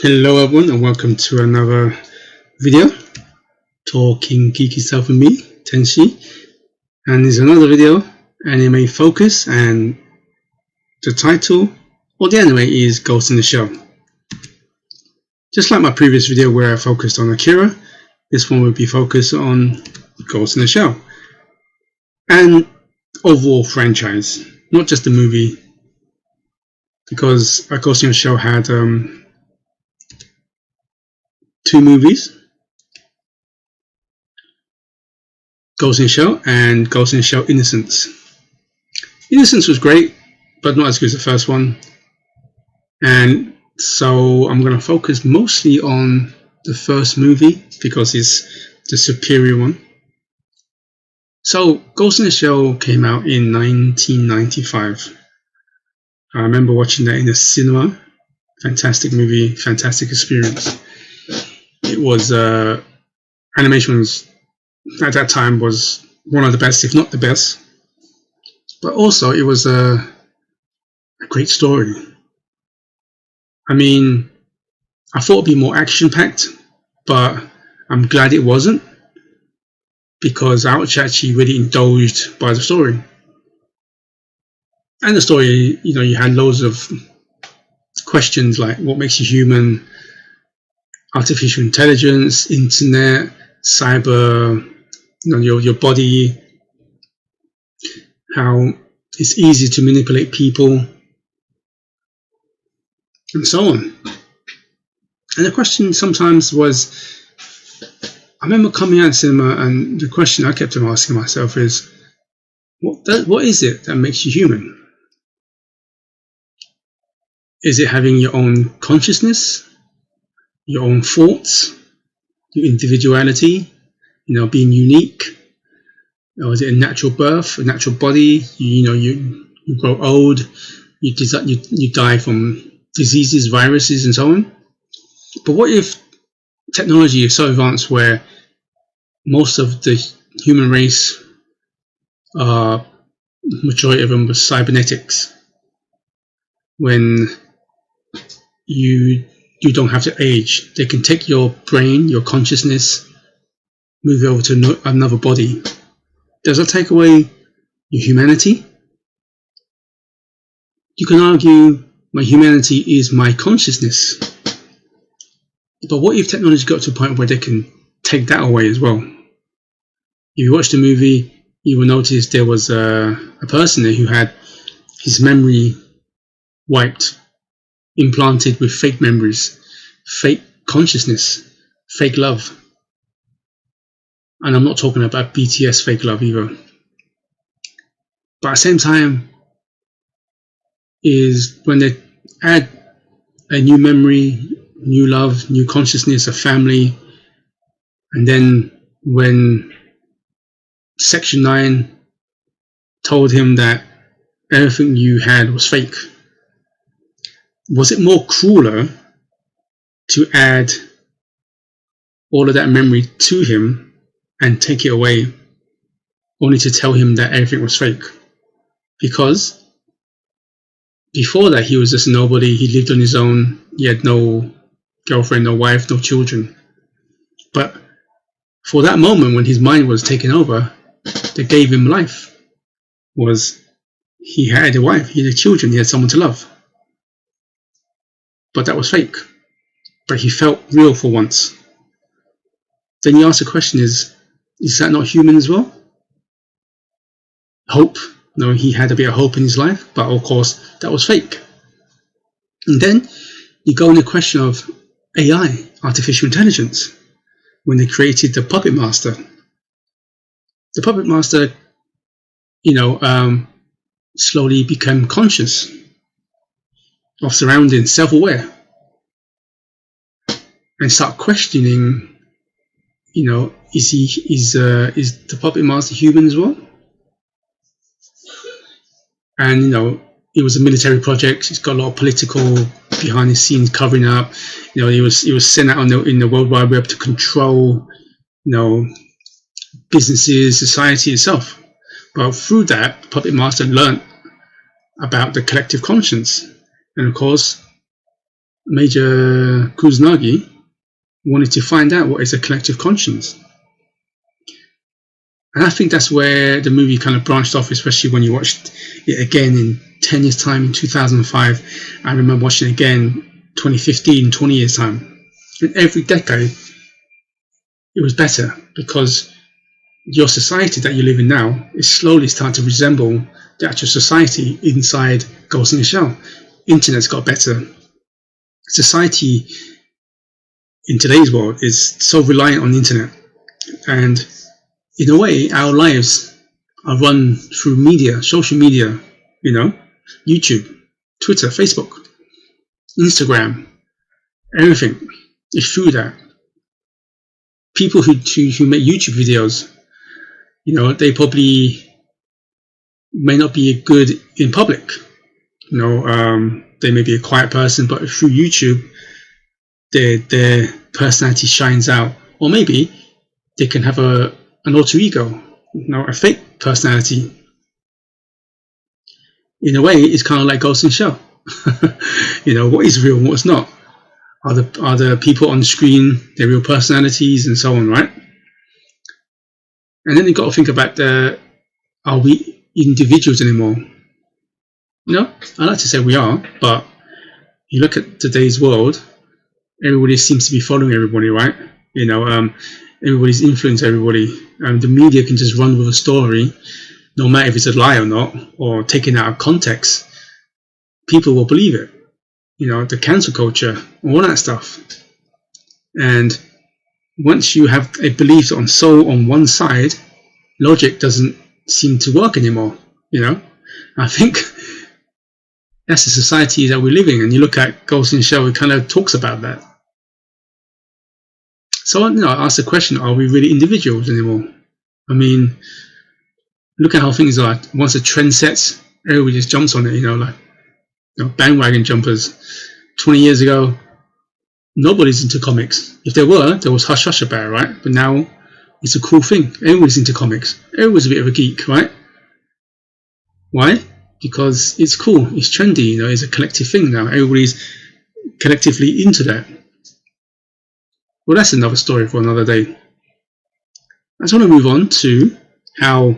Hello everyone and welcome to another video talking geeky stuff with me, Tenshi, and there's another video, anime focus, and the title or the anime is Ghost in the Shell. Just like my previous video where I focused on Akira, this one will be focused on Ghost in the Shell and overall franchise, not just the movie, because Ghost in the Shell had two movies, Ghost in the Shell and Ghost in the Shell Innocence. Innocence was great, but not as good as the first one, and so I'm going to focus mostly on the first movie because it's the superior one. So Ghost in the Shell came out in 1995. I remember watching that in the cinema. Fantastic movie, fantastic experience. It was animation was at that time was one of the best, if not the best. But also it was a great story. I mean, I thought it'd be more action-packed, but I'm glad it wasn't, because I was actually really indulged by the story. And the story, you had loads of questions like what makes you human, artificial intelligence, internet, cyber, your body, how it's easy to manipulate people, and so on. And the question sometimes was, I remember coming out of cinema and the question I kept on asking myself is, what is it that makes you human? Is it having your own consciousness, your own thoughts, your individuality, being unique? Or is it a natural birth, a natural body? You grow old, you die from diseases, viruses, and so on. But what if technology is so advanced where most of the human race, majority of them, was cybernetics, when you don't have to age? They can take your brain, your consciousness, move it over to another body. Does that take away your humanity? You can argue my humanity is my consciousness. But what if technology got to a point where they can take that away as well? If you watch the movie, you will notice there was a person there who had his memory wiped, implanted with fake memories, fake consciousness, fake love. And I'm not talking about BTS fake love either. But at the same time, is when they add a new memory, new love, new consciousness, a family, and then when Section 9 told him that everything you had was fake, was it more crueler to add all of that memory to him and take it away, only to tell him that everything was fake? Because before that, he was just nobody. He lived on his own. He had no girlfriend, no wife, no children. But for that moment when his mind was taken over, that gave him life, was he had a wife, he had children, he had someone to love. But that was fake. But he felt real for once. Then you ask the question, is that not human as well? Hope. No, he had a bit of hope in his life, but of course that was fake. And then you go in the question of AI, artificial intelligence, when they created the Puppet Master. The Puppet Master, slowly became conscious of surroundings, self-aware, and start questioning, is the Puppet Master human as well? And it was a military project. It's got a lot of political behind the scenes covering up. He was sent out in the World Wide Web to control, businesses, society itself. But through that, Puppet Master learned about the collective conscience, and of course, Major Kuznagi wanted to find out what is a collective conscience. And I think that's where the movie kind of branched off, especially when you watched it again in 10 years' time in 2005. I remember watching it again 2015, 20 years' time. And every decade, it was better because your society that you live in now is slowly starting to resemble the actual society inside Ghost in the Shell. Internet's got better. Society in today's world is so reliant on the internet, and in a way our lives are run through media, social media, YouTube, Twitter, Facebook, Instagram, everything is through that. People who make YouTube videos, they probably may not be good in public. They may be a quiet person, but through YouTube, their personality shines out. Or maybe they can have an alter ego, a fake personality. In a way, it's kind of like Ghost in the Shell. What is real and what's not? Are the people on the screen their real personalities and so on, right? And then you've got to think about are we individuals anymore? I like to say we are, but you look at today's world, everybody seems to be following everybody, right? Everybody's influencing everybody. The media can just run with a story, no matter if it's a lie or not, or taken out of context. People will believe it. The cancel culture, all that stuff. And once you have a belief on one side, logic doesn't seem to work anymore. I think that's the society that we're living in. And you look at Ghost in the Shell, it kind of talks about that. So I ask the question: are we really individuals anymore? I mean, look at how things are. Once a trend sets, everybody just jumps on it. Bandwagon jumpers. 20 years ago, nobody's into comics. If there was hush hush about it, right? But now it's a cool thing. Everyone's into comics. Everyone's a bit of a geek, right? Why? Because it's cool. It's trendy. It's a collective thing now. Everybody's collectively into that. Well, that's another story for another day. I just want to move on to how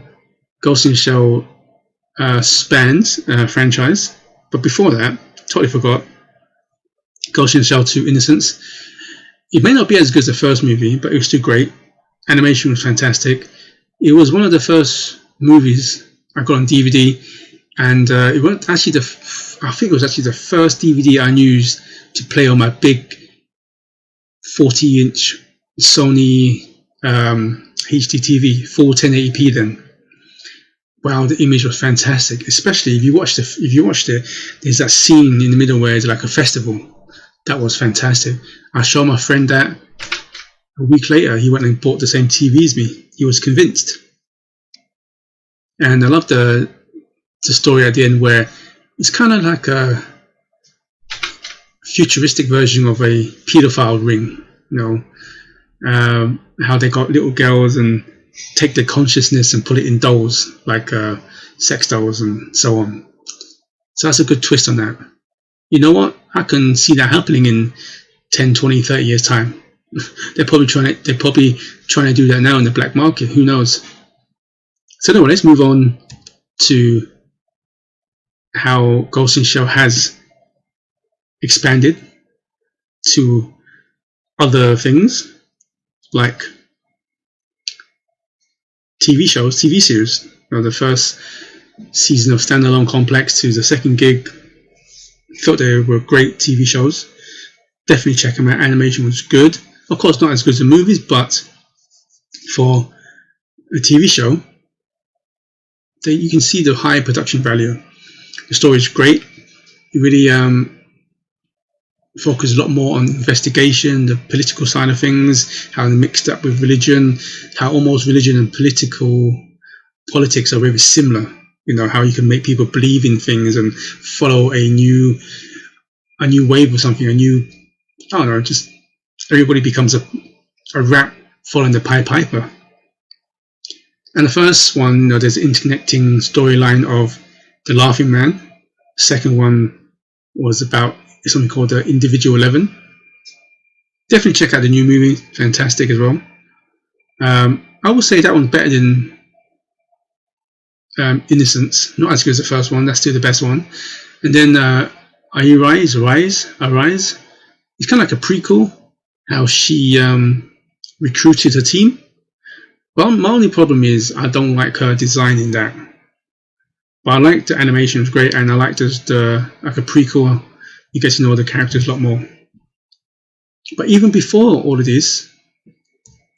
Ghost in the Shell spans franchise. But before that, totally forgot, Ghost in the Shell 2 Innocence. It may not be as good as the first movie, but it was still great. Animation was fantastic. It was one of the first movies I got on DVD, and it was actually I think it was actually the first DVD I used to play on my big 40-inch Sony HD TV, full 1080p then. Wow, the image was fantastic. Especially if you watched it, there's that scene in the middle where it's like a festival. That was fantastic. I showed my friend that. A week later, he went and bought the same TV as me. He was convinced. And I love the story at the end where it's kind of like a futuristic version of a pedophile ring. How they got little girls and take their consciousness and put it in dolls, like sex dolls and so on. So that's a good twist on that. You know what? I can see that happening in 10, 20, 30 years' time. They're probably trying to do that now in the black market. Who knows? So anyway, let's move on to how Ghost in the Shell has expanded to other things like TV shows, TV series. The first season of Standalone Complex to the second gig, thought they were great TV shows. Definitely check them out. Animation was good. Of course, not as good as the movies, but for a TV show, you can see the high production value. The story is great. It really focuses a lot more on investigation, the political side of things, how they're mixed up with religion, how almost religion and politics are very similar. How you can make people believe in things and follow a new wave or something, just everybody becomes a rat following the Pied Piper. And the first one, there's an interconnecting storyline of the Laughing Man. The second one was about is something called the Individual 11. Definitely check out the new movie, fantastic as well. I would say that one's better than Innocence, not as good as the first one, that's still the best one. And then Arise. It's kind of like a prequel, how she recruited her team. Well, my only problem is I don't like her design in that. But I like the animation, it's great, and I like the like a prequel, you get to know the characters a lot more. But even before all of this,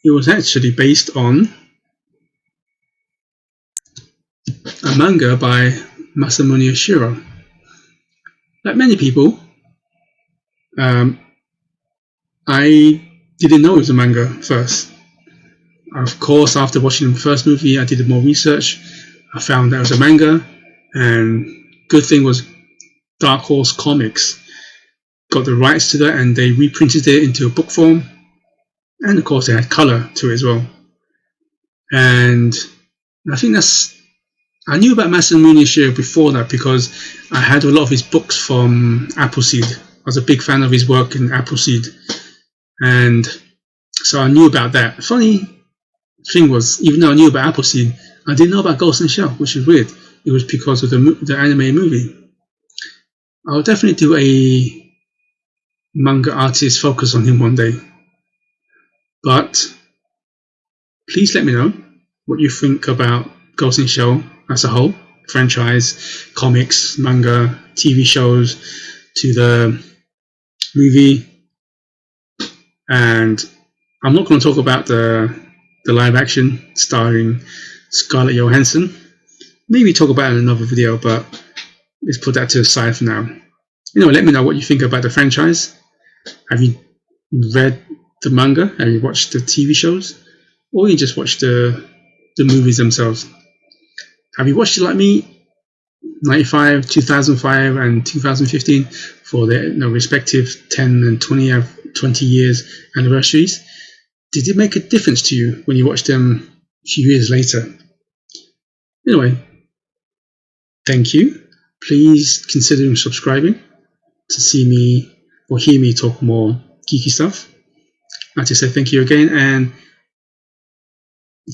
it was actually based on a manga by Masamune Shirow. Like many people, I didn't know it was a manga first. Of course, after watching the first movie, I did more research. I found that it was a manga, and good thing was Dark Horse Comics got the rights to that, and they reprinted it into a book form, and of course they had color to it as well. And I think I knew about Masamune Shirow before that because I had a lot of his books from Appleseed. I was a big fan of his work in Appleseed, and so I knew about that. Funny thing was, even though I knew about Appleseed, I didn't know about Ghost in the Shell, which is weird. It was because of the anime movie. I'll definitely do a manga artist focus on him one day. But please let me know what you think about Ghost in the Shell as a whole, franchise, comics, manga, TV shows, to the movie. And I'm not going to talk about the live action starring Scarlett Johansson. Maybe talk about it in another video, but let's put that to the side for now. Let me know what you think about the franchise. Have you read the manga? Have you watched the TV shows? Or you just watched the movies themselves? Have you watched it like me? 95, 2005 and 2015 for their respective 10 and 20 years anniversaries. Did it make a difference to you when you watched them a few years later? Anyway, thank you. Please consider subscribing to see me or hear me talk more geeky stuff. I'd like to say thank you again, and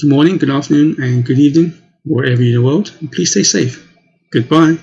good morning, good afternoon, and good evening, wherever you're in the world. And please stay safe. Goodbye.